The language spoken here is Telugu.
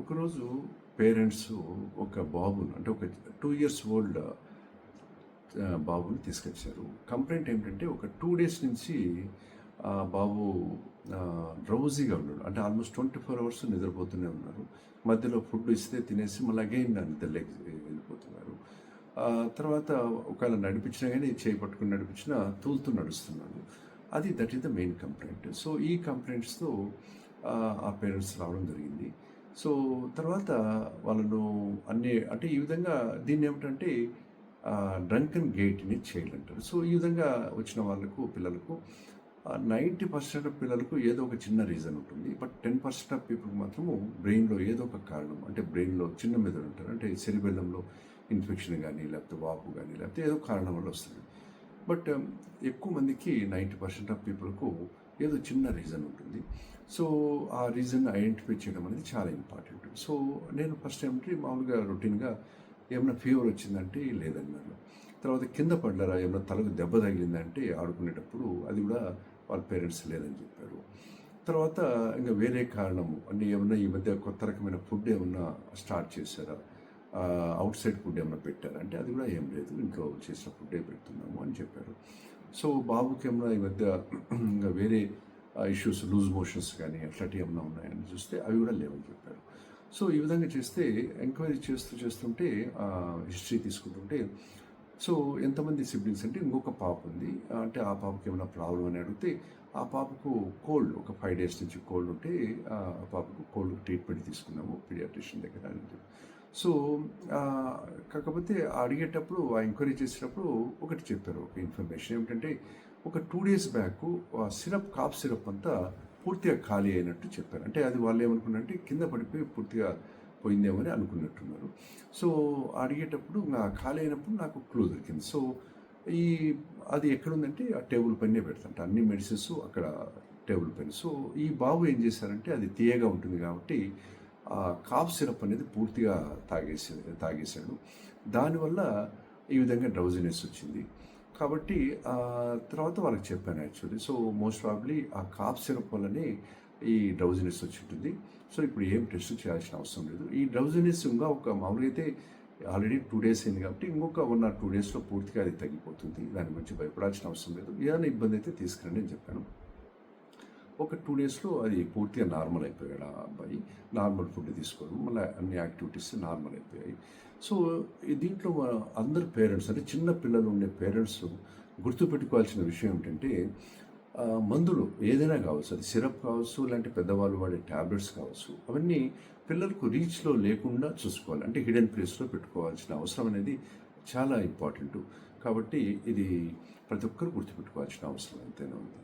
ఒకరోజు పేరెంట్స్ ఒక బాబును అంటే ఒక 2 ఇయర్స్ ఓల్డ్ బాబుని తీసుకొచ్చారు. కంప్లెయింట్ ఏంటంటే ఒక 2 డేస్ నుంచి బాబు డ్రౌజీగా ఉన్నాడు. అంటే ఆల్మోస్ట్ 24 అవర్స్ నిద్రపోతూనే ఉన్నారు. మధ్యలో ఫుడ్ ఇస్తే తినేసి మళ్ళీ అగైన్ నిద్రలోకి వెళ్ళిపోతున్నారు. తర్వాత ఒకవేళ నడిపించినా కానీ చేయి పట్టుకుని నడిపించినా తూలుతూ నడుస్తున్నాడు. That is the main complaint. So ఈ కంప్లైంట్స్తో ఆ పేరెంట్స్ రావడం జరిగింది. సో తర్వాత వాళ్ళను అన్ని అంటే ఈ విధంగా దీన్ని ఏమిటంటే డ్రంకన్ గేట్ని చేయాలంటారు. సో ఈ విధంగా వచ్చిన వాళ్ళకు పిల్లలకు 90% ఆఫ్ పిల్లలకు ఏదో ఒక చిన్న రీజన్ ఉంటుంది. బట్ 10% ఆఫ్ పీపుల్కి మాత్రము బ్రెయిన్లో ఏదో ఒక కారణం, అంటే బ్రెయిన్లో చిన్న మెదడు ఉంటారు, అంటే సెరిబెల్లంలో ఇన్ఫెక్షన్ కానీ లేకపోతే వాపు కానీ లేకపోతే ఏదో కారణం వల్ల వస్తుంది. బట్ ఎక్కువ మందికి 90% ఆఫ్ పీపుల్కు ఏదో చిన్న రీజన్ ఉంటుంది. సో ఆ రీజన్ ఐడెంటిఫై చేయడం అనేది చాలా ఇంపార్టెంట్. సో నేను ఫస్ట్ ఏమిటి మామూలుగా రొటీన్గా ఏమైనా ఫీవర్ వచ్చిందంటే లేదన్నారు. తర్వాత కింద పడ్డారా, ఏమైనా తలకు దెబ్బ తగిలిందంటే ఆడుకునేటప్పుడు అది కూడా వాళ్ళ పేరెంట్స్ లేదని చెప్పారు. తర్వాత ఇంకా వేరే కారణము అంటే ఏమన్నా ఈ మధ్య కొత్త రకమైన ఫుడ్ ఏమన్నా స్టార్ట్ చేశారా, అవుట్ సైడ్ ఫుడ్ ఏమైనా పెట్టారా అంటే అది కూడా ఏం లేదు, ఇంట్లో చేసిన ఫుడ్డే పెడుతున్నాము అని చెప్పారు. సో బాబుకి ఏమన్నా ఈ మధ్య ఇంకా వేరే ఇష్యూస్ లూజ్ మోషన్స్ కానీ అట్లాంటివి ఏమైనా ఉన్నాయని చూస్తే అవి కూడా లేవని చెప్పారు. సో ఈ విధంగా చేస్తే ఎంక్వైరీ చేస్తుంటే హిస్టరీ తీసుకుంటుంటే సో ఎంతమంది సిబ్లింగ్స్ అంటే ఇంకొక పాప ఉంది, అంటే ఆ పాపకి ఏమైనా ప్రాబ్లం అని అడిగితే ఆ పాపకు కోల్డ్ ఒక 5 days నుంచి కోల్డ్ ఉంటే ఆ పాపకు కోల్డ్ ట్రీట్మెంట్ తీసుకున్నాము పీడియాట్రిషియన్ దగ్గర అని చెప్పి. సో కాకపోతే అడిగేటప్పుడు ఎంక్వైరీ చేసేటప్పుడు ఒకటి చెప్పారు, ఒక ఇన్ఫర్మేషన్ ఏమిటంటే ఒక 2 days back syrup cough syrup అంతా పూర్తిగా ఖాళీ అయినట్టు చెప్పారు. అంటే అది వాళ్ళు ఏమనుకున్నారంటే కింద పడిపోయి పూర్తిగా పోయిందేమని అనుకున్నట్టున్నారు. సో అడిగేటప్పుడు ఖాళీ అయినప్పుడు నాకు క్లూ దొరికింది. సో అది ఎక్కడుందంటే ఆ టేబుల్ పైనే పెడతాంట, అన్ని మెడిసిన్స్ అక్కడ టేబుల్ పైన. సో ఈ బాబు ఏం చేశారంటే అది తీయగా ఉంటుంది కాబట్టి కాఫ్ సిరప్ అనేది పూర్తిగా తాగేశాడు. దానివల్ల ఈ విధంగా డ్రౌజినెస్ వచ్చింది. కాబట్టి తర్వాత వాళ్ళకి చెప్పాను యాక్చువల్లీ. సో మోస్ట్ ప్రాబ్లీ ఆ కాఫ్ సిరప్ వల్లనే ఈ డ్రౌజినెస్ వచ్చి ఉంటుంది. సో ఇప్పుడు ఏం టెస్ట్ చేయాల్సిన అవసరం లేదు. ఈ డ్రౌజినెస్ ఇంకా ఒక మామూలుగా అయితే ఆల్రెడీ 2 days అయింది కాబట్టి ఇంకొక 1 or 2 daysలో పూర్తిగా అది తగ్గిపోతుంది. దాని గురించి భయపడాల్సిన అవసరం లేదు. ఏదైనా ఇబ్బంది అయితే తీసుకురండి అని చెప్పాను. ఒక 2 daysలో అది పూర్తిగా నార్మల్ అయిపోయాడు ఆ అబ్బాయి. నార్మల్ ఫుడ్ తీసుకోవడం, మళ్ళీ అన్ని యాక్టివిటీస్ నార్మల్ అయిపోయాయి. సో దీంట్లో అందరు పేరెంట్స్ అంటే చిన్న పిల్లలు ఉండే పేరెంట్స్ గుర్తుపెట్టుకోవాల్సిన విషయం ఏంటంటే మందులు ఏదైనా కావచ్చు, అది సిరప్ కావచ్చు, ఇలాంటి పెద్దవాళ్ళు వాడే ట్యాబ్లెట్స్ కావచ్చు, అవన్నీ పిల్లలకు రీచ్లో లేకుండా చూసుకోవాలి. అంటే హిడెన్ ప్లేస్లో పెట్టుకోవాల్సిన అవసరం అనేది చాలా ఇంపార్టెంట్. కాబట్టి ఇది ప్రతి ఒక్కరు గుర్తుపెట్టుకోవాల్సిన అవసరం ఎంతైనా ఉంది.